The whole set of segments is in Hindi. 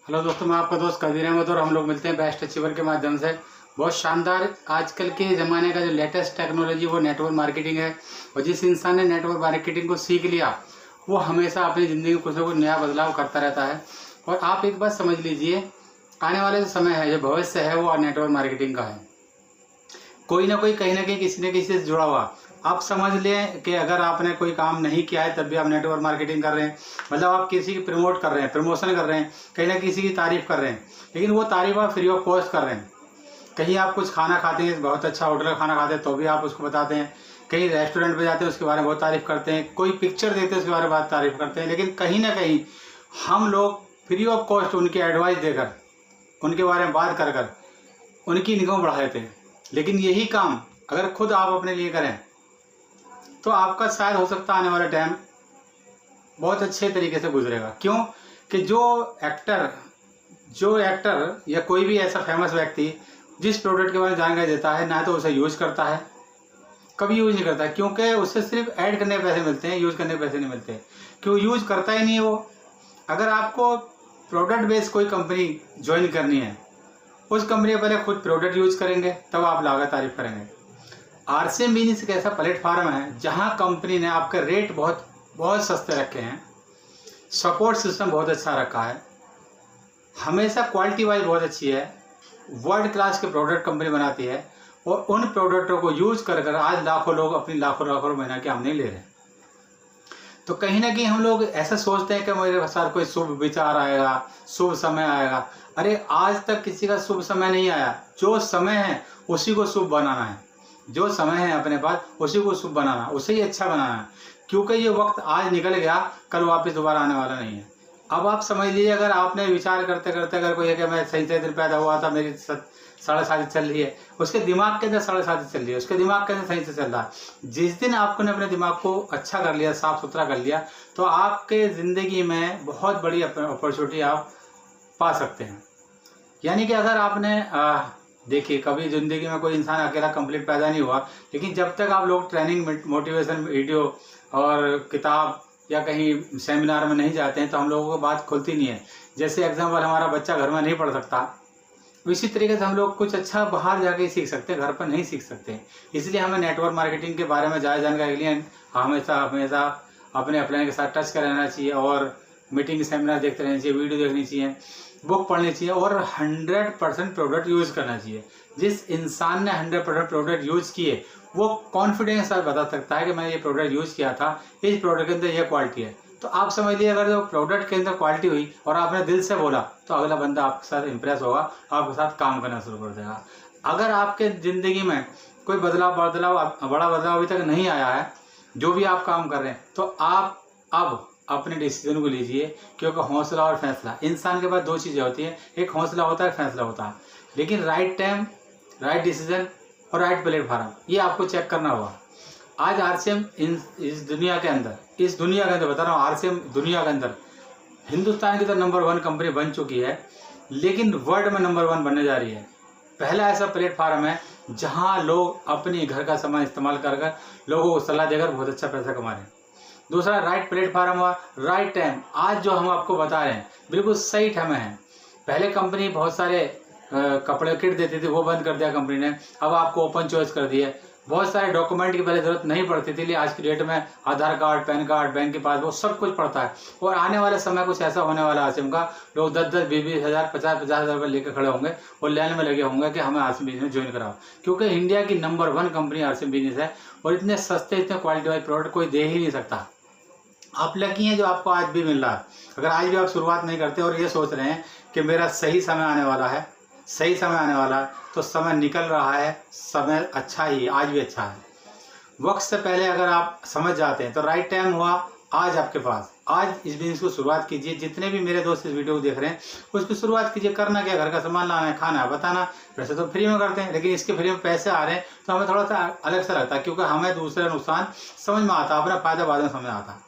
हेलो दोस्तों, मैं आपका दोस्त कदीर अहमद और हम लोग मिलते हैं बेस्ट अचीवर के माध्यम से। बहुत शानदार आजकल के ज़माने का जो लेटेस्ट टेक्नोलॉजी वो नेटवर्क मार्केटिंग है। और जिस इंसान ने नेटवर्क मार्केटिंग को सीख लिया वो हमेशा अपनी ज़िंदगी में कुछ ना कुछ नया बदलाव करता रहता है। और आप एक बात समझ लीजिए, आने वाला जो समय है, जो भविष्य है, वो नेटवर्क मार्केटिंग का है। कोई ना कोई कहीं ना कहीं किसी न किसी से जुड़ा हुआ। आप समझ लें कि अगर आपने कोई काम नहीं किया है तब भी आप नेटवर्क मार्केटिंग कर रहे हैं, मतलब आप किसी की प्रमोट कर रहे हैं, प्रमोशन कर रहे हैं, कहीं ना किसी की तारीफ कर रहे हैं, लेकिन वो तारीफ आप फ्री ऑफ कॉस्ट कर रहे हैं। कहीं आप कुछ खाना खाते हैं, बहुत अच्छा होटल का खाना खाते हैं, तो भी आप उसको बताते हैं। कहीं रेस्टोरेंट पे जाते हैं, उसके बारे में बहुत तारीफ करते हैं। कोई पिक्चर देखते हैं, उसके बारे में बहुत तारीफ करते हैं। लेकिन कहीं ना कहीं हम लोग फ्री ऑफ कॉस्ट उनकी एडवाइस देकर, उनके बारे में बात कर कर उनकी इनकम बढ़ा देते हैं। लेकिन यही काम अगर खुद आप अपने लिए करें तो आपका शायद हो सकता है आने वाला टाइम बहुत अच्छे तरीके से गुजरेगा। क्यों कि जो एक्टर या कोई भी ऐसा फेमस व्यक्ति जिस प्रोडक्ट के बारे में जानकारी देता है, ना तो उसे यूज करता है, कभी यूज नहीं करता है, क्योंकि उससे सिर्फ ऐड करने के पैसे मिलते हैं, यूज करने के पैसे नहीं मिलते। क्यों यूज करता ही नहीं है वो। अगर आपको प्रोडक्ट बेस्ड कोई कंपनी ज्वाइन करनी है, उस कंपनी में पहले खुद प्रोडक्ट यूज करेंगे, तब आप लागत तारीफ करेंगे। आरसीएम बिजनेस एक ऐसा प्लेटफॉर्म है जहां कंपनी ने आपके रेट बहुत बहुत सस्ते रखे हैं, सपोर्ट सिस्टम बहुत अच्छा रखा है, हमेशा क्वालिटी वाइज बहुत अच्छी है, वर्ल्ड क्लास के प्रोडक्ट कंपनी बनाती है। और उन प्रोडक्टों को यूज कर कर आज लाखों लोग अपनी लाखों महीना की आमदनी ले रहे हैं। तो कहीं ना कहीं हम लोग ऐसा सोचते हैं कि मेरे साथ कोई शुभ विचार आएगा, शुभ समय आएगा। अरे आज तक किसी का शुभ समय नहीं आया। जो समय है उसी को शुभ बनाना है, जो समय है अपने पास उसी को शुभ बनाना, उसे ही अच्छा बनाना है। क्योंकि ये वक्त आज निकल गया, कल वापस दोबारा आने वाला नहीं है। अब आप समझ लीजिए, अगर आपने विचार करते करते अगर कोई है कि मैं सही दिन पैदा हुआ था, मेरी 7.5 चल रही है, उसके दिमाग के अंदर 7.5 चल रही है, उसके दिमाग के अंदर सही से चल रहा है। जिस दिन आपने अपने दिमाग को अच्छा कर लिया, साफ सुथरा कर लिया, तो आपके ज़िंदगी में बहुत बड़ी अपॉर्चुनिटी आप पा सकते हैं। यानी कि अगर आपने देखिए, कभी ज़िंदगी में कोई इंसान अकेला कंप्लीट पैदा नहीं हुआ, लेकिन जब तक आप लोग ट्रेनिंग मोटिवेशन वीडियो और किताब या कहीं सेमिनार में नहीं जाते हैं तो हम लोगों को बात खुलती नहीं है। जैसे एग्जाम्पल, हमारा बच्चा घर में नहीं पढ़ सकता, इसी तरीके से हम लोग कुछ अच्छा बाहर जाके सीख सकते हैं, घर पर नहीं सीख सकते। इसलिए हमें नेटवर्क मार्केटिंग के बारे में ज़्यादा जानकारी के लिए हमेशा अपने अपलाइन के साथ टच कर रहना चाहिए, और मीटिंग सेमिनार देखते रहना चाहिए, वीडियो देखनी चाहिए, बुक पढ़नी चाहिए, और 100% प्रोडक्ट यूज़ करना चाहिए। जिस इंसान ने 100% प्रोडक्ट यूज़ किए वो कॉन्फिडेंस के साथ बता सकता है कि मैंने ये प्रोडक्ट यूज़ किया था, इस प्रोडक्ट के अंदर ये क्वालिटी है। तो आप समझ लीजिए, अगर जो प्रोडक्ट के अंदर क्वालिटी हुई और आपने दिल से बोला तो अगला बंदा आपके साथ इंप्रेस होगा, आपके साथ काम करना शुरू कर देगा। अगर आपके ज़िंदगी में कोई बड़ा बदलाव अभी तक नहीं आया है, जो भी आप काम कर रहे हैं, तो आप अब अपने डिसीजन को लीजिए। क्योंकि हौसला और फैसला, इंसान के पास दो चीज़ें होती हैं, एक हौसला होता है, फैसला होता है। लेकिन राइट टाइम, राइट डिसीजन और राइट प्लेटफॉर्म, ये आपको चेक करना होगा। आज आरसीएम इस दुनिया के अंदर बता रहा हूँ, आरसीएम दुनिया के अंदर हिंदुस्तान की तो नंबर 1 कंपनी बन चुकी है, लेकिन वर्ल्ड में नंबर 1 बनने जा रही है। पहला ऐसा प्लेटफॉर्म है जहाँ लोग अपने घर का सामान इस्तेमाल कर लोगों को सलाह देकर बहुत अच्छा पैसा कमा रहे हैं। दूसरा राइट प्लेटफॉर्म हुआ, राइट टाइम। आज जो हम आपको बता रहे हैं बिल्कुल सही टाइम है। पहले कंपनी बहुत सारे कपड़े किट देती थी, वो बंद कर दिया कंपनी ने। अब आपको ओपन चॉइस कर दिया। बहुत सारे डॉक्यूमेंट की पहले जरूरत नहीं पड़ती थी, आज की डेट में आधार कार्ड, पैन कार्ड, बैंक की पासबुक सब कुछ पड़ता है। और आने वाले समय कुछ ऐसा होने वाला है आरसीएम का, लोग 10-10, 20-20 हज़ार, 50-50 हज़ार रुपये लेकर खड़े होंगे और लाइन में लगे होंगे कि हमें आरसीएम बिजनेस ज्वाइन कराओ। क्योंकि इंडिया की नंबर 1 कंपनी आरसीएम बिजनेस है, और इतने सस्ते, इतने क्वालिटी वाले प्रोडक्ट कोई दे ही नहीं सकता। आप लकी हैं जो आपको आज भी मिल रहा है। अगर आज भी आप शुरुआत नहीं करते और ये सोच रहे हैं कि मेरा सही समय आने वाला है, तो समय निकल रहा है, समय अच्छा ही, आज भी अच्छा है। वक्त से पहले अगर आप समझ जाते हैं तो राइट टाइम हुआ आज आपके पास। आज इस बिजनेस को शुरुआत कीजिए। जितने भी मेरे दोस्त इस वीडियो को देख रहे हैं उसकी शुरुआत कीजिए। करना क्या, घर का सामान लाना है, खाना है, बताना। वैसे तो फ्री में करते हैं, लेकिन इसके फ्री में पैसे आ रहे हैं तो हमें थोड़ा सा अलग सा लगता है, क्योंकि हमें दूसरा नुकसान समझ में आता है, अपना फायदा बाद में समझ में आता है।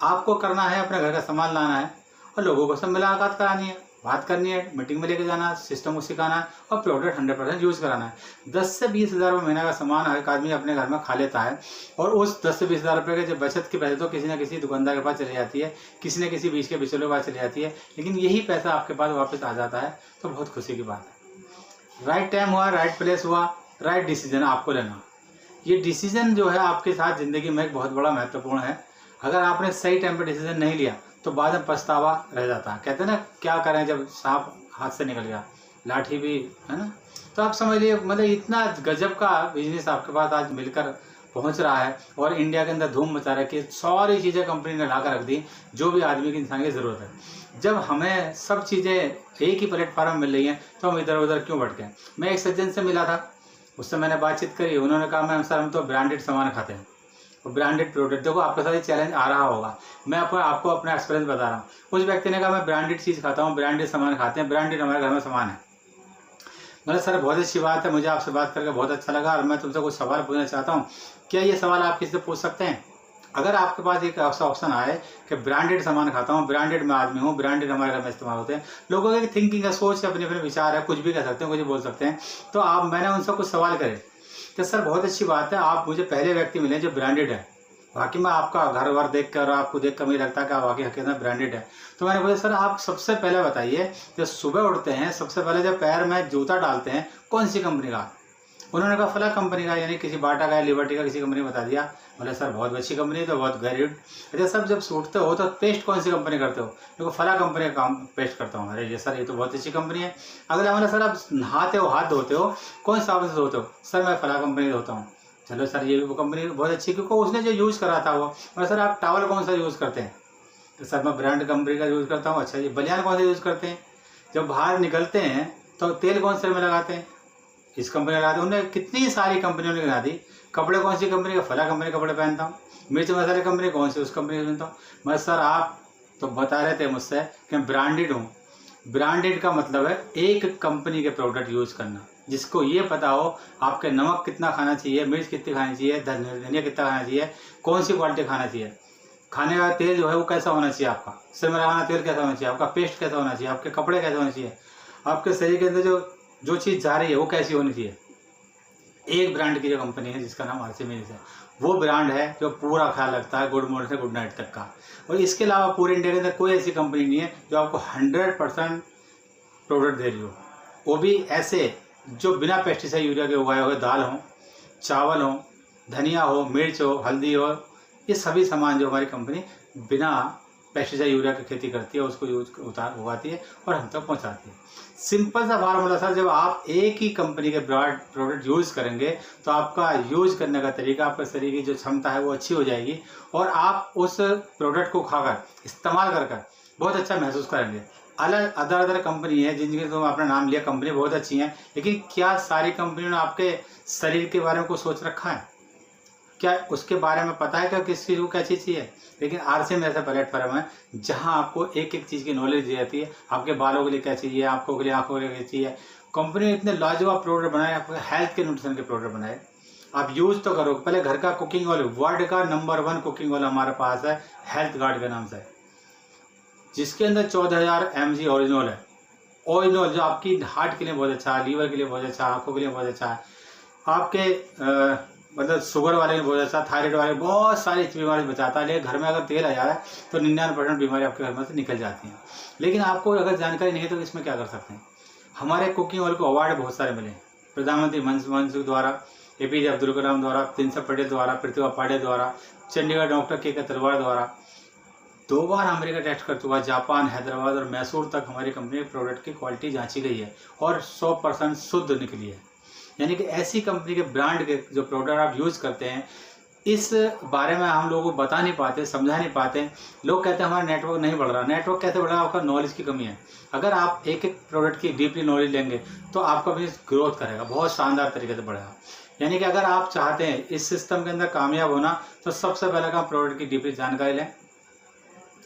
आपको करना है, अपने घर का सामान लाना है और लोगों को सब मुलाकात करानी है, बात करनी है, मीटिंग में लेके जाना, सिस्टम को सिखाना है और प्रोडक्ट 100% यूज़ कराना है। 10 से 20 हज़ार रुपये महीने का सामान एक आदमी अपने घर में खा लेता है और उस 10 से 20 हज़ार रुपये के जो बचत की पैसे तो किसी न किसी दुकानदार के पास चली जाती है, किसी न किसी बीच के बिचौलियों के पास चली जाती है, लेकिन यही पैसा आपके पास वापस आ जाता है तो बहुत खुशी की बात है। राइट टाइम हुआ, राइट प्लेस हुआ, राइट डिसीजन आपको लेना। ये डिसीजन जो है आपके साथ ज़िंदगी में एक बहुत बड़ा महत्वपूर्ण है। अगर आपने सही टाइम पर डिसीजन नहीं लिया तो बाद में पछतावा रह जाता है। कहते हैं ना, क्या करें जब सांप हाथ से निकल गया, लाठी भी, है ना। तो आप समझ लिए, मतलब इतना गजब का बिजनेस आपके पास आज मिलकर पहुंच रहा है और इंडिया के अंदर धूम मचा रहा है कि सारी चीज़ें कंपनी ने ला कर रख दी जो भी आदमी की, इंसान की ज़रूरत है। जब हमें सब चीज़ें एक ही प्लेटफॉर्म मिल रही हैं तो हम इधर उधर क्यों भटके। मैं एक सज्जन से मिला था, उससे मैंने बातचीत करी। उन्होंने कहा मैम सर हम तो ब्रांडेड सामान खाते हैं, ब्रांडेड प्रोडक्ट। देखो आपके साथ ये चैलेंज आ रहा होगा, मैं आपको अपना एक्सपीरियंस बता रहा हूँ। उस व्यक्ति ने कहा मैं ब्रांडेड चीज़ खाता हूँ, ब्रांडेड सामान खाते हैं, ब्रांडेड हमारे घर में सामान है। मतलब सर बहुत अच्छी बात है, मुझे आपसे बात करके बहुत अच्छा लगा और मैं तुमसे कुछ सवाल पूछना चाहता हूँ। क्या ये सवाल आप किसी से पूछ सकते हैं? अगर आपके पास एक ऐसा ऑप्शन आए कि ब्रांडेड सामान खाता हूँ, ब्रांडेड मैं आदमी हूँ, ब्रांडेड हमारे घर में इस्तेमाल होते हैं, लोगों की थिंकिंग है, सोच है, अपने अपने विचार है, कुछ भी कह सकते हैं, कुछ भी बोल सकते हैं। तो मैंने उनसे कुछ सवाल करे कि सर बहुत अच्छी बात है, आप मुझे पहले व्यक्ति मिले जो ब्रांडेड है। वाकई में आपका घर वर देख कर, आपको देख कर मुझे लगता है कि आप वाकई हकीकत में ब्रांडेड है। तो मैंने बोला सर आप सबसे पहले बताइए, जब सुबह उठते हैं सबसे पहले जब पैर में जूता डालते हैं कौन सी कंपनी का? उन्होंने कहा फला कंपनी का, यानी किसी बाटा का, लिबर्टी का, किसी कंपनी बता दिया। बोले सर बहुत अच्छी कंपनी है, तो बहुत वेरी गुड। अच्छा सर जब सूटते हो तो पेस्ट कौन सी कंपनी करते हो? देखो फला कंपनी का काम पेस्ट करता हूँ। अरे ये सर ये तो बहुत अच्छी कंपनी है। अगला बोला सर आप नहाते हो, हाथ धोते हो, कौन साबुन से धोते हो? सर मैं फला कंपनी धोता हूँ। चलो सर ये भी वो कंपनी बहुत अच्छी, क्योंकि उसने जो यूज़ करा था वो। और सर आप टावल कौन सा यूज़ करते हैं? तो सर मैं ब्रांड कंपनी का यूज़ करता हूँ। अच्छा ये बनियान कौन सा यूज़ करते हैं? जब बाहर निकलते हैं तो तेल कौन से में लगाते हैं? इस कंपनी लगाते हैं। उन्होंने कितनी सारी कंपनियों ने गिना दी। कपड़े कौन सी कंपनी का? फला कंपनी कपड़े पहनता हूँ। मिर्च मसाले कंपनी कौन सी? उस कंपनी का पहनता हूँ। मैं सर आप तो बता रहे थे मुझसे कि मैं ब्रांडेड हूँ। ब्रांडेड का मतलब है एक कंपनी के प्रोडक्ट यूज़ करना, जिसको ये पता हो आपके नमक कितना खाना चाहिए, मिर्च कितनी खानी चाहिए, धनिया कितना खाना चाहिए, कौन सी क्वालिटी खाना चाहिए, खाने का तेल जो है वो कैसा होना चाहिए, आपका सिर में लगाना तेल कैसा होना चाहिए, आपका पेस्ट कैसा होना चाहिए, आपके कपड़े कैसे होने चाहिए, आपके शरीर के अंदर जो चीज़ जा रही है वो कैसी होनी चाहिए। एक ब्रांड की जो कंपनी है जिसका नाम आर्सेमिस है, वो ब्रांड है जो पूरा ख्याल रखता है गुड मॉर्निंग से गुड नाइट तक का। और इसके अलावा पूरे इंडिया के अंदर कोई ऐसी कंपनी नहीं है जो आपको 100% प्रोडक्ट दे रही हो, वो भी ऐसे जो बिना पेस्टिसाइड यूरिया के उगाए हुए दाल हो, चावल हो, धनिया हो, मिर्च हो, हल्दी हो, ये सभी सामान जो हमारी कंपनी बिना पेस्टिसाइड यूरिया की खेती करती है उसको उगाती है और हम तक पहुंचाती है। सिंपल सा फार्मूला सर, जब आप एक ही कंपनी के ब्रांड प्रोडक्ट यूज़ करेंगे तो आपका यूज़ करने का तरीका, आपके शरीर की जो क्षमता है वो अच्छी हो जाएगी और आप उस प्रोडक्ट को खाकर, इस्तेमाल कर बहुत अच्छा महसूस करेंगे। अदर कंपनी है जिनके तो आपने नाम लिया, कंपनी बहुत अच्छी हैं, लेकिन क्या सारी कंपनियों ने आपके शरीर के बारे में कुछ सोच रखा है? क्या उसके बारे में पता है कि किस चीज़ को क्या चीज़ चाहिए? लेकिन आरसीएम ऐसा प्लेटफॉर्म है जहां आपको एक एक चीज़ की नॉलेज दी जाती है। आपके बालों के लिए क्या चाहिए, आपको के लिए आंखों के लिए क्या चाहिए। कंपनी ने इतने लाजवाब प्रोडक्ट बनाए, आपको हेल्थ के न्यूट्रिशन के प्रोडक्ट बनाए। आप यूज़ तो करो। पहले घर का कुकिंग ऑयल, वर्ल्ड का नंबर 1 कुकिंग ऑयल हमारे पास है हेल्थ गार्ड के नाम से, जिसके अंदर 14,000 mg ओरिजिनल है। ओरिजिनल जो आपकी हार्ट के लिए बहुत अच्छा है, लीवर के लिए बहुत अच्छा है, आंखों के लिए बहुत अच्छा है, आपके मतलब शुगर वाले में बहुत अच्छा, थायराइड वाले बहुत सारी बीमारी बचाता है। लेकिन घर में अगर तेल आ जा रहा है तो 99% बीमारी आपके घर में से निकल जाती हैं। लेकिन आपको अगर जानकारी नहीं है तो इसमें क्या कर सकते हैं? हमारे कुकिंग ऑयल को अवार्ड बहुत सारे मिले, प्रधानमंत्री मनमोहन सिंह द्वारा, APJ अब्दुल कलाम द्वारा, प्रिंसिपल पटेल द्वारा, प्रतिभा पाटिल द्वारा, चंडीगढ़ डॉक्टर के तलवार द्वारा। 2 बार अमेरिका टेस्ट कर चुका, जापान, हैदराबाद और मैसूर तक हमारी कंपनी के प्रोडक्ट की क्वालिटी जांची गई है और 100% शुद्ध निकली है। यानी कि ऐसी कंपनी के ब्रांड के जो प्रोडक्ट आप यूज़ करते हैं, इस बारे में हम लोगों को बता नहीं पाते, समझा नहीं पाते। लोग कहते हैं हमारा नेटवर्क नहीं बढ़ रहा। नेटवर्क कैसे बढ़ रहा है? आपका नॉलेज की कमी है। अगर आप एक एक प्रोडक्ट की डीपली नॉलेज लेंगे तो आपका बिजनेस ग्रोथ करेगा, बहुत शानदार तरीके से बढ़ेगा। यानी कि अगर आप चाहते हैं इस सिस्टम के अंदर कामयाब होना तो सबसे पहले काम प्रोडक्ट की डीपली जानकारी लें,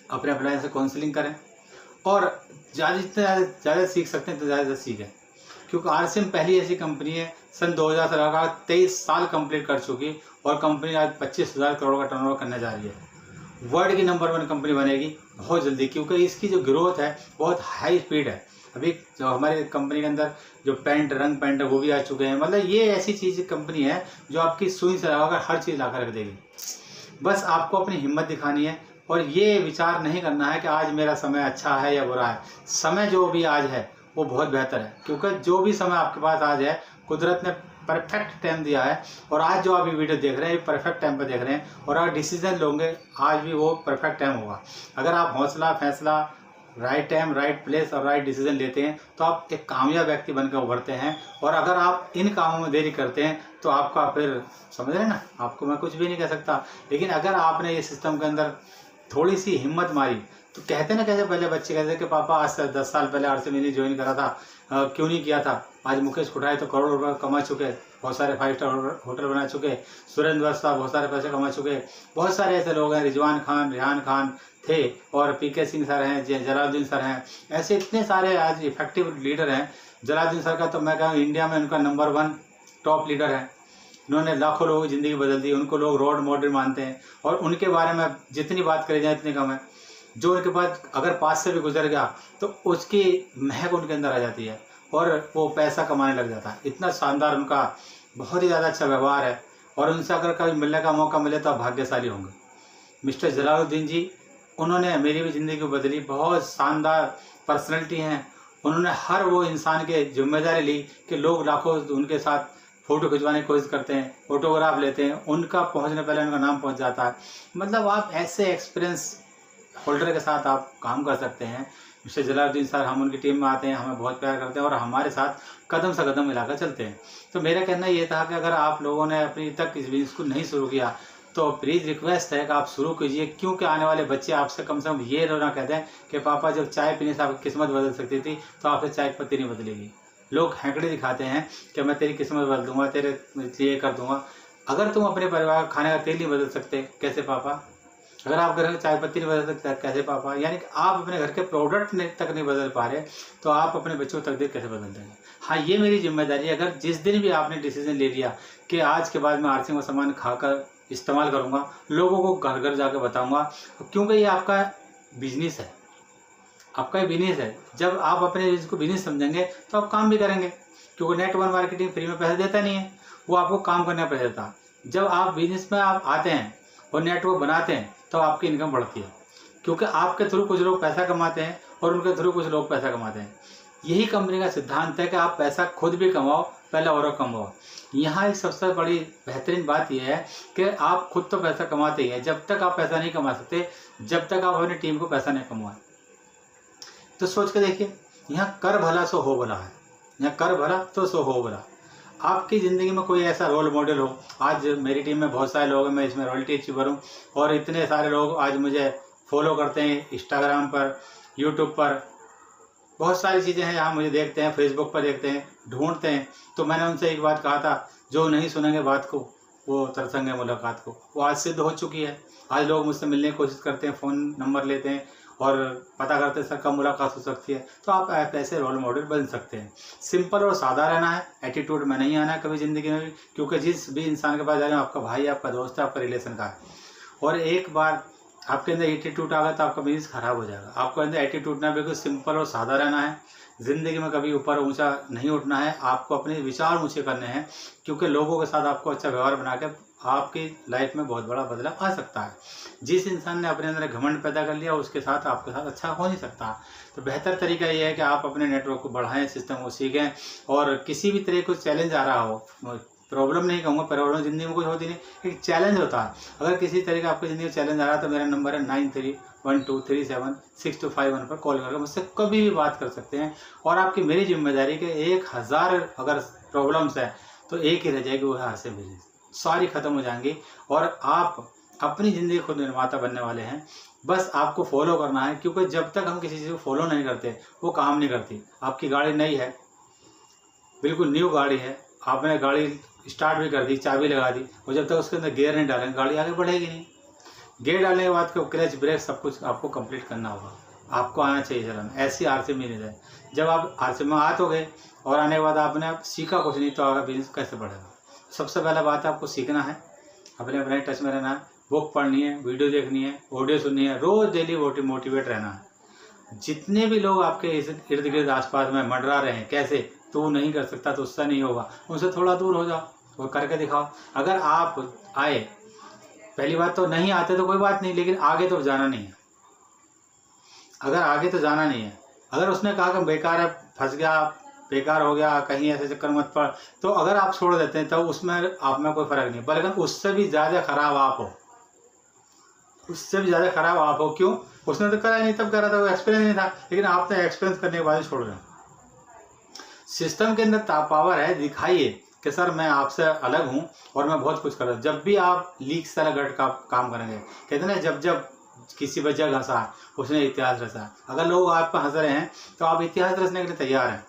अपने अप्लायंस से काउंसलिंग करें और जितने ज़्यादा सीख सकते हैं तो ज़्यादा सीखें। क्योंकि आरसीएम पहली ऐसी कंपनी है, सन 2000 से लगाकर 23 साल कंप्लीट कर चुकी और कंपनी आज 25,000 करोड़ का टर्नओवर करने जा रही है वर्ल्ड की नंबर 1 कंपनी बनेगी बहुत जल्दी, क्योंकि इसकी जो ग्रोथ है बहुत हाई स्पीड है। अभी जो हमारे कंपनी के अंदर जो रंग पेंट है वो भी आ चुके हैं। मतलब ये ऐसी चीज कंपनी है जो आपकी सुई से लगाकर हर चीज़ लाकर रख देगी। बस आपको अपनी हिम्मत दिखानी है और ये विचार नहीं करना है कि आज मेरा समय अच्छा है या बुरा है। समय जो भी आज है वो बहुत बेहतर है, क्योंकि जो भी समय आपके पास आज है कुदरत ने परफेक्ट टाइम दिया है। और आज जो आप ये वीडियो देख रहे हैं परफेक्ट टाइम पर देख रहे हैं, और अगर डिसीजन लोगे आज भी वो परफेक्ट टाइम होगा। अगर आप हौसला, फैसला, राइट टाइम, राइट प्लेस और राइट डिसीजन लेते हैं तो आप एक कामयाब व्यक्ति बनकर उभरते हैं। और अगर आप इन कामों में देरी करते हैं तो आपका फिर समझ रहे हैं ना, आपको मैं कुछ भी नहीं कह सकता। लेकिन अगर आपने ये सिस्टम के अंदर थोड़ी सी हिम्मत मारी तो कहते ना, कैसे पहले बच्चे कहते कि पापा आज से 10 साल पहले आरसी मैंने ज्वाइन करा था, क्यों नहीं किया था। आज मुकेश खुटाई तो करोड़ रुपए कमा चुके, बहुत सारे 5 स्टार होटल बना चुके, सुरेंद्र वस्ता बहुत सारे पैसे कमा चुके, बहुत सारे ऐसे लोग हैं, रिजवान खान, रेहान खान थे, और पीके सिंह सर हैं, जलालुद्दीन सर हैं, ऐसे इतने सारे आज इफेक्टिव लीडर हैं। जलालुद्दीन सर का तो मैं कहूँ इंडिया में उनका नंबर 1 टॉप लीडर है। उन्होंने लाखों लोगों की ज़िंदगी बदल दी, उनको लोग रोल मॉडल मानते हैं। और उनके बारे में जितनी बात करी जाए इतनी कम है। जो उनके पास अगर पास से भी गुजर गया तो उसकी महक उनके अंदर आ जाती है और वो पैसा कमाने लग जाता है। इतना शानदार उनका बहुत ही ज़्यादा अच्छा व्यवहार है, और उनसे अगर कभी मिलने का मौका मिले तो आप भाग्यशाली होंगे। मिस्टर जलालुद्दीन जी, उन्होंने मेरी भी ज़िंदगी को बदली। बहुत शानदार पर्सनैलिटी हैं। उन्होंने हर वो इंसान के जिम्मेदारी ली कि लोग लाखों उनके साथ फ़ोटो खिंचवाने की कोशिश करते हैं, फोटोग्राफ लेते हैं, उनका पहुंचने पहले उनका नाम पहुंच जाता है। मतलब आप ऐसे एक्सपीरियंस होल्डर के साथ आप काम कर सकते हैं। मिस्टर जलालुद्दीन सर, हम उनकी टीम में आते हैं, हमें बहुत प्यार करते हैं और हमारे साथ कदम से कदम मिलाकर चलते हैं। तो मेरा कहना ये था कि अगर आप लोगों ने अपनी तक इस बिजनेस को नहीं शुरू किया तो प्लीज़ रिक्वेस्ट है कि आप शुरू कीजिए, क्योंकि आने वाले बच्चे आपसे कम से कम ये ना कहते हैं कि पापा जब चाय पीने से आपकी किस्मत बदल सकती थी तो आपसे चाय की पत्ती नहीं बदलेगी। लोग हैंकड़े दिखाते हैं कि मैं तेरी किस्मत बदल दूंगा, तेरे लिए कर दूंगा। अगर तुम अपने परिवार का खाने का तेल नहीं बदल सकते कैसे पापा? अगर आप घर में चाय पत्ती नहीं बदल सकते कैसे पापा? यानी कि आप अपने घर के प्रोडक्ट तक नहीं बदल पा रहे तो आप अपने बच्चों की तकदीर कैसे बदल देंगे? हाँ, ये मेरी जिम्मेदारी है। अगर जिस दिन भी आपने डिसीजन ले लिया कि आज के बाद मैं आरसी का सामान खाकर इस्तेमाल करूँगा, लोगों को घर घर जाकर बताऊँगा, क्योंकि ये आपका बिजनेस है, आपका बिजनेस है। जब आप अपने बिजनेस को बिजनेस समझेंगे तो आप काम भी करेंगे, क्योंकि नेटवर्क मार्केटिंग फ्री में पैसे देता नहीं है, वो आपको काम करना पैसे देता। जब आप बिजनेस में आप आते हैं और नेटवर्क बनाते हैं तो आपकी इनकम बढ़ती है, क्योंकि आपके थ्रू कुछ लोग पैसा कमाते हैं और उनके थ्रू कुछ लोग पैसा कमाते हैं। यही कंपनी का सिद्धांत है कि आप पैसा खुद भी कमाओ, पहले औरों कमाओ। यहाँ एक सबसे बड़ी बेहतरीन बात यह है कि आप खुद तो पैसा कमाते ही हैं, जब तक आप पैसा नहीं कमा सकते, जब तक आप अपनी टीम को पैसा नहीं कमाएं। तो सोच के देखिए, यहाँ कर भला सो हो भला है, यहाँ कर भला तो सो हो भला। आपकी ज़िंदगी में कोई ऐसा रोल मॉडल हो। आज मेरी टीम में बहुत सारे लोग हैं, मैं इसमें रॉयल्टी अचीवर हूँ, और इतने सारे लोग आज मुझे फॉलो करते हैं इंस्टाग्राम पर, यूट्यूब पर, बहुत सारी चीज़ें हैं यहाँ मुझे देखते हैं, फेसबुक पर देखते हैं, ढूंढते हैं। तो मैंने उनसे एक बात कहा था, जो नहीं सुनेंगे बात को वो तरसेंगे मुलाकात को। वो आज सिद्ध हो चुकी है। आज लोग मुझसे मिलने की कोशिश करते हैं, फ़ोन नंबर लेते हैं और पता करते हैं सर कब मुलाकात हो सकती है। तो आप ऐसे रोल मॉडल बन सकते हैं। सिंपल और सादा रहना है, एटीट्यूड में नहीं आना है कभी ज़िंदगी में भी, क्योंकि जिस भी इंसान के पास जा रहे हैं आपका भाई, आपका दोस्त है, आपका रिलेशन का है। और एक बार आपके अंदर एटीट्यूड आ गया तो आपका बिजनेस खराब हो जाएगा। आपको अंदर एटीट्यूड ना, बिल्कुल सिंपल और सादा रहना है। ज़िंदगी में कभी ऊपर ऊंचा नहीं उठना है, आपको अपने विचार ऊंचे करने हैं, क्योंकि लोगों के साथ आपको अच्छा व्यवहार बना के आपकी लाइफ में बहुत बड़ा बदलाव आ सकता है। जिस इंसान ने अपने अंदर घमंड पैदा कर लिया उसके साथ आपके साथ अच्छा हो नहीं सकता। तो बेहतर तरीका ये है कि आप अपने नेटवर्क को बढ़ाएं, सिस्टम को सीखें, और किसी भी तरह कोई चैलेंज आ रहा हो, प्रॉब्लम नहीं कहूँगा, प्रॉब्लम ज़िंदगी में कुछ होती नहीं, एक चैलेंज होता है। अगर किसी तरह का आपकी ज़िंदगी में चैलेंज आ रहा है तो मेरा नंबर है 9312376251 पर कॉल करके मुझसे कभी भी बात कर सकते हैं। और आपकी मेरी जिम्मेदारी के 1000 अगर प्रॉब्लम्स है तो एक ही रह जाएगी, वो है हास्य बिजनेस, सारी ख़त्म हो जाएंगी और आप अपनी ज़िंदगी खुद निर्माता बनने वाले हैं। बस आपको फॉलो करना है, क्योंकि जब तक हम किसी चीज़ को फॉलो नहीं करते वो काम नहीं करती। आपकी गाड़ी नई है, बिल्कुल न्यू गाड़ी है, आपने गाड़ी स्टार्ट भी कर दी, चाबी लगा दी, और जब तक उसके अंदर गियर नहीं डालेंगे गाड़ी आगे बढ़ेगी नहीं। गियर डालने के बाद क्लच, ब्रेक सब कुछ आपको कंप्लीट करना होगा, आपको आना चाहिए चलाना। ऐसी आरसी में नहीं है। जब आप आरसी में आ तो गए और आने के बाद आपने सीखा कुछ नहीं तो आपका बिजनेस कैसे बढ़ेगा? सबसे पहला बात है आपको सीखना है, अपने टच में रहना है, बुक पढ़नी है, वीडियो देखनी है, ऑडियो सुननी है, रोज़ डेली मोटिवेट रहना है। जितने भी लोग आपके इर्द गिर्द आसपास में मंडरा रहे हैं, कैसे तू नहीं कर सकता तो उससे नहीं होगा, उनसे थोड़ा दूर हो जाओ और करके दिखाओ। अगर आप आए, पहली बात तो नहीं आते तो कोई बात नहीं, लेकिन आगे तो जाना नहीं है। अगर आगे तो जाना नहीं है, अगर उसने कहा कि बेकार है, फंस गया, बेकार हो गया, कहीं ऐसे चक्कर मत पड़, तो अगर आप छोड़ देते हैं तो उसमें आप में कोई फर्क नहीं, बल्कि उससे भी ज़्यादा खराब आप हो, उससे भी ज़्यादा खराब आप हो। क्यों? उसने तो करा नहीं, तब करा था, वो एक्सपीरियंस नहीं था, लेकिन आपने एक्सपीरियंस करने के बाद छोड़ रहे हो। सिस्टम के अंदर पावर है, दिखाइए कि सर मैं आपसे अलग हूँ और मैं बहुत कुछ कर रहा हूँ। जब भी आप लीक सारा गट का काम करेंगे, कहते हैं ना, जब जब किसी बच्चा हंसा उसने इतिहास रचा। अगर लोग आप पर हंस रहे हैं तो आप इतिहास रचने के लिए तैयार हैं।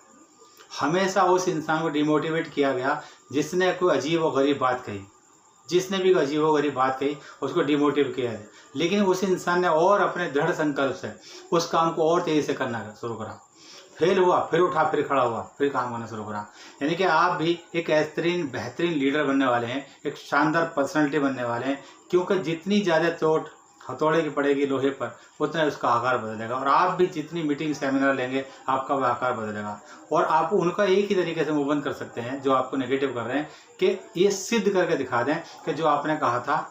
हमेशा उस इंसान को डिमोटिवेट किया गया जिसने कोई अजीब और गरीब बात कही, जिसने भी कोई अजीब और गरीब बात कही उसको डिमोटिवेट किया है। लेकिन उस इंसान ने और अपने दृढ़ संकल्प से उस काम को और तेजी से करना शुरू करा, फेल हुआ, फिर उठा, फिर खड़ा हुआ, फिर काम करना शुरू करा। यानी कि आप भी एक बेहतरीन लीडर बनने वाले हैं, एक शानदार पर्सनैलिटी बनने वाले हैं, क्योंकि जितनी ज़्यादा चोट हथौड़े की पड़ेगी लोहे पर, उतना उसका आकार बदलेगा। और आप भी जितनी मीटिंग सेमिनार लेंगे आपका वह आकार बदलेगा। और आप उनका एक ही तरीके से मूवमेंट कर सकते हैं जो आपको नेगेटिव कर रहे हैं, कि ये सिद्ध करके दिखा दें कि जो आपने कहा था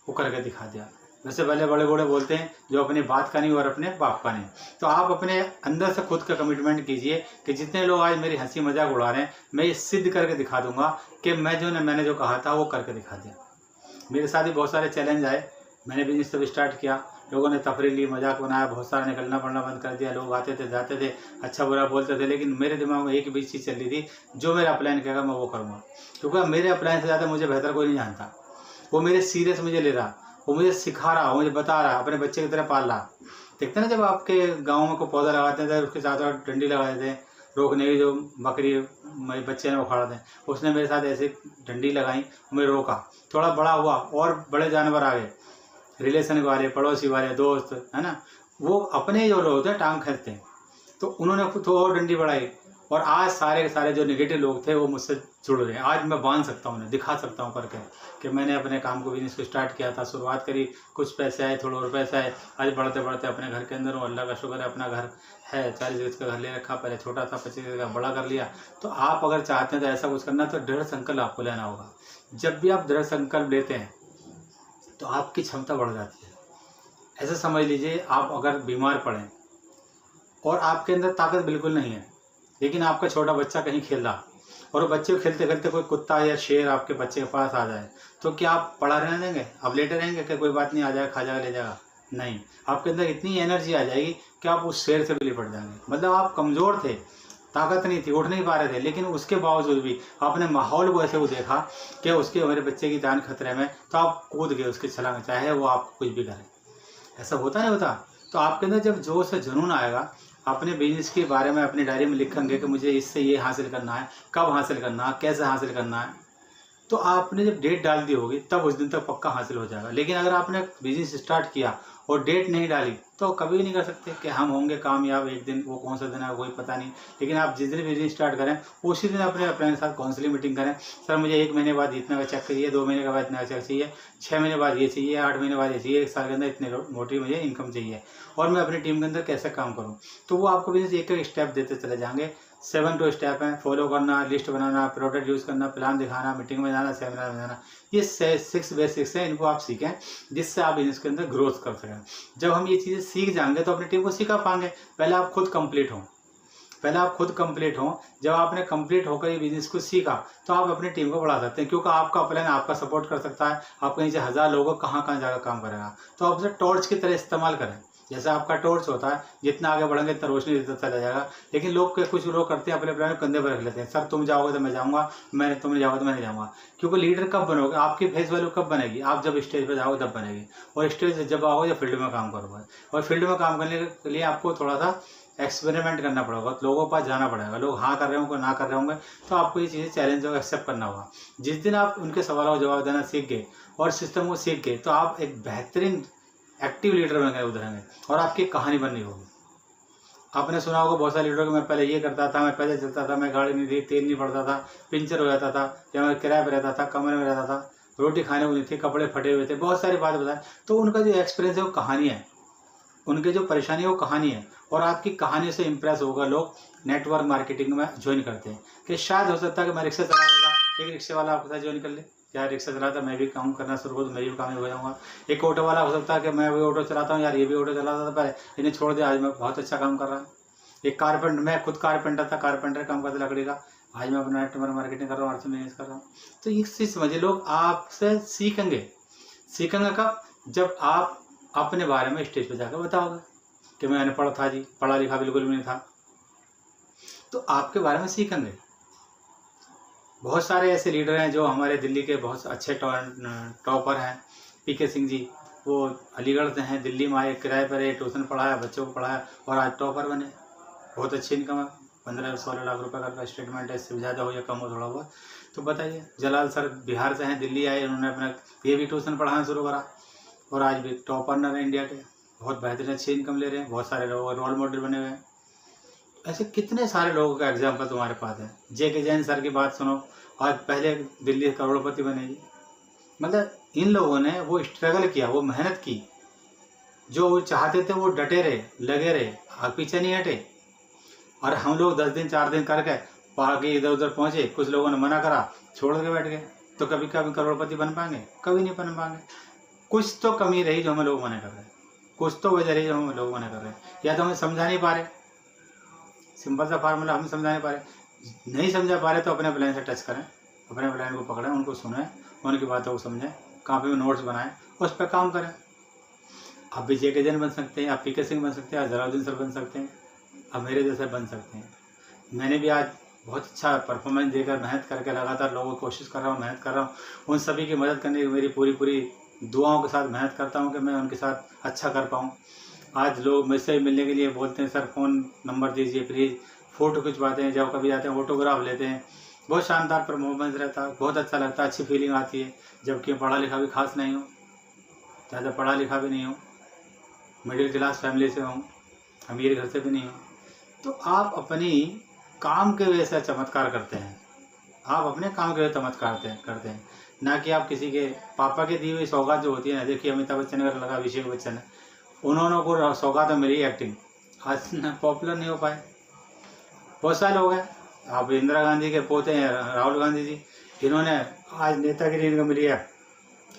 वो करके दिखा दिया। वैसे पहले बड़े बड़े बोलते हैं जो अपनी बात का नहीं और अपने बाप का नहीं। तो आप अपने अंदर से खुद का कमिटमेंट कीजिए कि जितने लोग आज मेरी हंसी मजाक उड़ा रहे हैं, मैं ये सिद्ध करके दिखा दूंगा कि मैंने जो कहा था वो करके दिखा दिया। मेरे साथ ही बहुत सारे चैलेंज आए, मैंने बिजनेस तब स्टार्ट किया, लोगों ने तफरीह ली, मजाक बनाया, बहुत सारा निकलना पड़ना बंद कर दिया। लोग आते थे, जाते थे, अच्छा बुरा बोलते थे, लेकिन मेरे दिमाग में एक ही चीज़ चल रही थी, जो मेरा अपलाइन कहेगा मैं वो करूँगा। क्योंकि मेरे अपलाइन से ज़्यादा मुझे बेहतर कोई नहीं जानता। वो मेरे सीरियस मुझे ले रहा, वो मुझे सिखा रहा, मुझे बता रहा, अपने बच्चे की तरह पाल रहा। देखते ना, जब आपके गाँव में कोई पौधा लगाते थे उसके साथ साथ डंडी लगा देते हैं रोकने की, जो बकरी मेरे बच्चे ने उखाड़ दें, उसने मेरे साथ ऐसे डंडी लगाई, मैं रोका, थोड़ा बड़ा हुआ और बड़े जानवर आ गए, रिलेशन वाले, पड़ोसी वाले, दोस्त, है ना, वो अपने जो लोग होते हैं टांग खींचते हैं, तो उन्होंने खुद और डंडी बढ़ाई। और आज सारे के सारे जो नेगेटिव लोग थे वो मुझसे जुड़ रहे हैं। आज मैं बांध सकता हूँ, उन्हें दिखा सकता हूँ करके कि मैंने अपने काम को, बिजनेस को स्टार्ट किया था, शुरुआत करी, कुछ पैसे आए, थोड़ा और पैसे आए, आज बढ़ते बढ़ते अपने घर के अंदर हूँ। अल्लाह का शुक्र है, अपना घर है, 40 गज का घर ले रखा, पहले छोटा था, 25 गज का बड़ा कर लिया। तो आप अगर चाहते हैं तो ऐसा कुछ करना, तो दृढ़ संकल्प आपको लेना होगा। जब भी आप दृढ़ संकल्प लेते हैं तो आपकी क्षमता बढ़ जाती है। ऐसा समझ लीजिए, आप अगर बीमार पड़ें और आपके अंदर ताकत बिल्कुल नहीं है, लेकिन आपका छोटा बच्चा कहीं खेल रहा और वो बच्चे को खेलते खेलते कोई कुत्ता या शेर आपके बच्चे के पास आ जाए, तो क्या आप पड़ा रहने देंगे? आप लेटे रहेंगे कि कोई बात नहीं, आ जाएगा, खा जाएगा, ले जाएगा? नहीं, आपके अंदर इतनी एनर्जी आ जाएगी कि आप उस शेर से भी लिपट जाएंगे। मतलब आप कमज़ोर थे, ताकत नहीं थी, उठ नहीं पा रहे थे, लेकिन उसके बावजूद भी आपने माहौल को ऐसे वो देखा कि उसके, मेरे बच्चे की जान खतरे में, तो आप कूद गए उसके छलांग, चाहे वो आप कुछ भी करें। ऐसा होता नहीं होता? तो आपके अंदर जब जोश से जुनून आएगा, अपने बिजनेस के बारे में अपनी डायरी में लिखेंगे कि मुझे इससे ये हासिल करना है, कब हासिल करना है, कैसे हासिल करना है, तो आपने जब डेट डाल दी होगी तब उस दिन तक पक्का हासिल हो जाएगा। लेकिन अगर आपने बिजनेस स्टार्ट किया और डेट नहीं डाली तो कभी नहीं कर सकते कि हम होंगे कामयाब एक दिन। वो कौन सा दिन है कोई पता नहीं, लेकिन आप जिस दिन बिजनेस स्टार्ट करें उसी दिन अपने साथ काउंसलिंग मीटिंग करें। सर मुझे 1 महीने बाद इतना का चेक चाहिए, 2 महीने के बाद इतना का चेक चाहिए, 6 महीने बाद ये चाहिए, 8 महीने बाद ये चाहिए, 1 साल के अंदर इतने मोटी मुझे इनकम चाहिए, और मैं अपनी टीम के अंदर कैसे काम करूँ। तो वो आपको बिजनेस एक एक स्टेप देते चले जाएंगे। 7 स्टेप हैं, फॉलो करना, लिस्ट बनाना, प्रोडक्ट यूज़ करना, प्लान दिखाना, मीटिंग में जाना, सेमिनार में जाना। ये 6 बेसिक्स हैं, इनको आप सीखें जिससे आप बिजनेस के अंदर ग्रोथ कर सकें। जब हम ये चीज़ें सीख जाएंगे तो अपनी टीम को सिखा पाएंगे। पहले आप खुद कंप्लीट हों, जब आपने कंप्लीट होकर ये बिजनेस को सीखा तो आप अपनी टीम को बढ़ा सकते हैं, क्योंकि आपका प्लान आपका सपोर्ट कर सकता है। आपके नीचे 1000 लोगों को कहाँ जाकर काम करेगा। तो आप उसे टॉर्च की तरह इस्तेमाल करें। जैसे आपका टॉर्च होता है, जितना आगे बढ़ेंगे इतना रोशनी देता चला जाएगा। लेकिन कुछ लोग करते हैं, अपने प्लान कंधे पर रख लेते हैं, सर तुम जाओगे तो मैं जाऊँगा, तुम नहीं जाओगे तो मैं नहीं जाऊँगा। क्योंकि लीडर कब बनोगे, आपकी फेस वैल्यू कब बनेगी? आप जब स्टेज पर जाओगे तब बनेगी, और स्टेज जब आओगे जब फील्ड में काम करोगे। और फील्ड में काम करने के लिए आपको थोड़ा सा एक्सपेरिमेंट करना पड़ेगा, लोगों के पास जाना पड़ेगा। लोग हाँ कर रहे होंगे, ना कर रहे होंगे, तो आपको ये चीज़ें चैलेंज को एक्सेप्ट करना होगा। जिस दिन आप उनके सवालों का जवाब देना सीख गए और सिस्टम को सीख गए, तो आप एक बेहतरीन एक्टिव लीडर बन गए उधरेंगे, और आपकी कहानी बननी होगी। आपने सुना होगा बहुत सारे लीडरों को, मैं पहले ये करता था, मैं पैदल चलता था, मैं गाड़ी नहीं थी, तेल नहीं पड़ता था, पंचर हो जाता था, या मैं किराए पर रहता था, कमरे में रहता था, रोटी खाने को नहीं थी, कपड़े फटे हुए थे, बहुत सारी बातें बताएं। तो उनका जो एक्सपीरियंस है वो कहानी है, उनकी जो परेशानी है वो कहानी है, और आपकी कहानी से इंप्रेस होकर लोग नेटवर्क मार्केटिंग में ज्वाइन करते हैं। कि शायद हो सकता है कि मैं रिक्शा चला रहा था, एक रिक्शे वाला आपके साथ ज्वाइन कर ले, यार रिक्शा चलाता मैं भी काम करना शुरू करूँ तो मैं भी कामयाब हो जाऊँगा। एक ऑटो वाला हो सकता है कि मैं भी ऑटो चलाता हूँ, यार ये भी ऑटो चलाता था पहले, इन्हें छोड़ दिया, आज मैं बहुत अच्छा काम कर रहा हूँ। एक कारपेंटर, मैं खुद कारपेंटर था, कारपेंटर काम करता लकड़ी का, आज मैं अपना नेटवर्क मार्केटिंग कर रहा हूँ, आर्थिक बिजनेस कर रहा हूँ। तो ये चीज़ समझिए, लोग आपसे सीखेंगे कब? जब आप अपने बारे में स्टेज पर जाकर बताओगे कि मैं अनपढ़ था जी, पढ़ा लिखा बिल्कुल भी नहीं था, तो आपके बारे में सीखेंगे। बहुत सारे ऐसे लीडर हैं जो हमारे दिल्ली के बहुत अच्छे टॉपर हैं। पीके सिंह जी, वो अलीगढ़ से हैं, दिल्ली में आए, किराए पर रहे, ट्यूशन पढ़ाया, बच्चों को पढ़ाया और आज टॉपर बने। बहुत अच्छी इनकम है, 15-16 लाख रुपए का स्टेटमेंट है, इससे ज़्यादा हो या कम हो थोड़ा बहुत तो बताइए। जलाल सर बिहार से हैं, दिल्ली आए, उन्होंने अपना ये भी ट्यूशन पढ़ाना शुरू करा और आज भी टॉपर न है इंडिया के, बहुत बेहतरीन अच्छी इनकम ले रहे हैं, बहुत सारे लोग रोल मॉडल बने हुए हैं। ऐसे कितने सारे लोगों का एग्जाम्पल तुम्हारे पास है। जे.के. जैन सर की बात सुनो, आज पहले दिल्ली करोड़पति बने जी। मतलब इन लोगों ने वो स्ट्रगल किया, वो मेहनत की, जो वो चाहते थे वो डटे रहे, लगे रहे, आगे पीछे नहीं हटे। और हम लोग 10 दिन 4 दिन करके आगे इधर उधर पहुंचे, कुछ लोगों ने मना करा, छोड़ के बैठ गए, तो कभी कभी करोड़पति बन पाएंगे? कभी नहीं बन पाएंगे। कुछ तो कमी रही जो हमें लोग मना कर रहे हैं, कुछ तो वजह रही जो हमें लोग मना कर रहे हैं, या तो हमें समझा नहीं पा रहे। सिंपल सा फार्मूला, हम समझा नहीं पा रहे, नहीं समझा पा रहे तो अपने प्लान से टच करें, अपने प्लान को पकड़ें, उनको सुनें, उनकी बातों को समझें, कॉपी में नोट्स बनाएं, उस पर काम करें। आप भी जे.के. जैन बन सकते हैं, आप पीके सिंह बन सकते हैं, आप जलालुद्दीन सर बन सकते हैं, आप मेरे जैसे बन सकते हैं। मैंने भी आज बहुत अच्छा परफॉर्मेंस देकर मेहनत करके लगातार लोगों की कोशिश कर रहा हूँ, मेहनत कर रहा हूँ। उन सभी की मदद करने की मेरी पूरी दुआओं के साथ मेहनत करता हूँ कि मैं उनके साथ अच्छा कर पाऊँ। आज लोग मुझसे मिलने के लिए बोलते हैं, सर फ़ोन नंबर दीजिए प्लीज़, फ़ोटो खिंचवाते हैं, जब कभी जाते हैं ऑटोग्राफ लेते हैं, बहुत शानदार परफॉर्मेंस रहता है, बहुत अच्छा लगता है, अच्छी फीलिंग आती है। जबकि पढ़ा लिखा भी खास नहीं हूँ, ज़्यादा पढ़ा लिखा भी नहीं हूँ, मिडिल क्लास फैमिली से हूँ, अमीर घर से भी नहीं हूँ। तो आप अपनी काम के वजह से चमत्कार करते हैं, आप अपने काम के वजह से चमत्कार करते हैं, ना कि आप किसी के पापा के दी हुई सौगात जो होती है ना। देखिए अमिताभ बच्चन अगर लगा, अभिषेक बच्चन है, उन्होंने को सौगात मिली एक्टिंग, आज पॉपुलर नहीं हो पाए। बहुत सारे लोग हैं, आप इंदिरा गांधी के पोते हैं राहुल गांधी जी, इन्होंने आज नेतागिरी इनको मिली है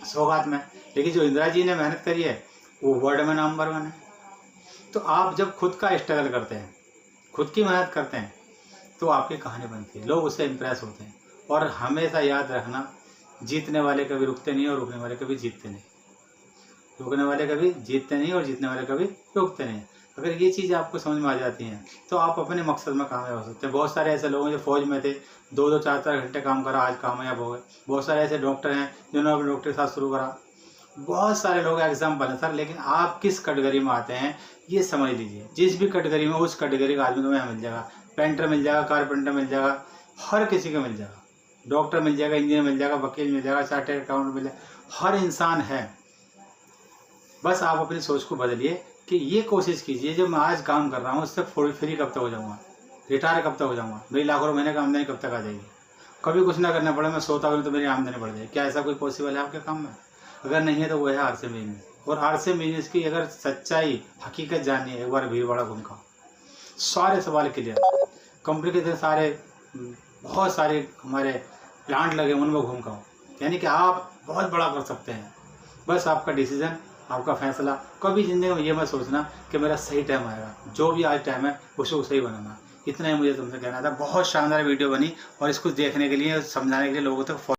सौगात में, लेकिन जो इंदिरा जी ने मेहनत करी है वो वर्ल्ड में नंबर 1 है। तो आप जब खुद का स्ट्रगल करते हैं, खुद की मेहनत करते हैं, तो आपकी कहानी बनती है, लोग उससे इम्प्रेस होते हैं। और हमेशा याद रखना, जीतने वाले कभी रुकते नहीं और रुकने वाले कभी जीतते नहीं, रुकने वाले कभी जीतते नहीं और जीतने वाले कभी रुकते नहीं। अगर ये चीज़ आपको समझ में आ जाती हैं तो आप अपने मकसद में कामयाब हो सकते हैं। बहुत सारे ऐसे लोग हैं जो फौज में थे, 2-2, 4-4 घंटे काम करा, आज कामयाब हो गए। बहुत सारे ऐसे डॉक्टर हैं जिन्होंने अपने डॉक्टर के साथ शुरू करा। बहुत सारे लोग एग्जाम्पल हैं सर, लेकिन आप किस कैटेगरी में आते हैं ये समझ लीजिए। जिस भी कैटेगरी में, उस कैटेगरी का आदमी तुम्हें मिल जाएगा, पेंटर मिल जाएगा, कारपेंटर मिल जाएगा, हर किसी को मिल जाएगा, डॉक्टर मिल जाएगा, इंजीनियर मिल जाएगा, वकील मिल जाएगा, चार्टर्ड अकाउंटेंट मिल जाएगा, हर इंसान है। बस आप अपनी सोच को बदलिए कि ये कोशिश कीजिए, जो मैं आज काम कर रहा हूँ उससे फ्री कब तक हो जाऊँगा, रिटायर कब तक हो जाऊँगा, मेरी लाखों रुपये महीने का आमदनी कब तक आ जाएगी, कभी कुछ ना करना पड़े, मैं सोता हूँ तो मेरी आमदनी बढ़ जाएगी। क्या ऐसा कोई पॉसिबल है आपके काम में? अगर नहीं है तो वो है आरसीएम बिजनेस। और आरसीएम बिजनेस की अगर सच्चाई हकीकत जाननी है, एक बार भीलवाड़ा घूम का सारे सवाल क्लियर, कंपनी के सारे बहुत सारे हमारे प्लांट लगे उनमें घूम का, यानी कि आप बहुत बड़ा कर सकते हैं। बस आपका डिसीजन, आपका फैसला। कभी ज़िंदगी में ये मत सोचना कि मेरा सही टाइम आएगा, जो भी आज टाइम है उसको सही बनाना। इतना ही मुझे तुमसे कहना था। बहुत शानदार वीडियो बनी और इसको देखने के लिए, समझाने के लिए लोगों तक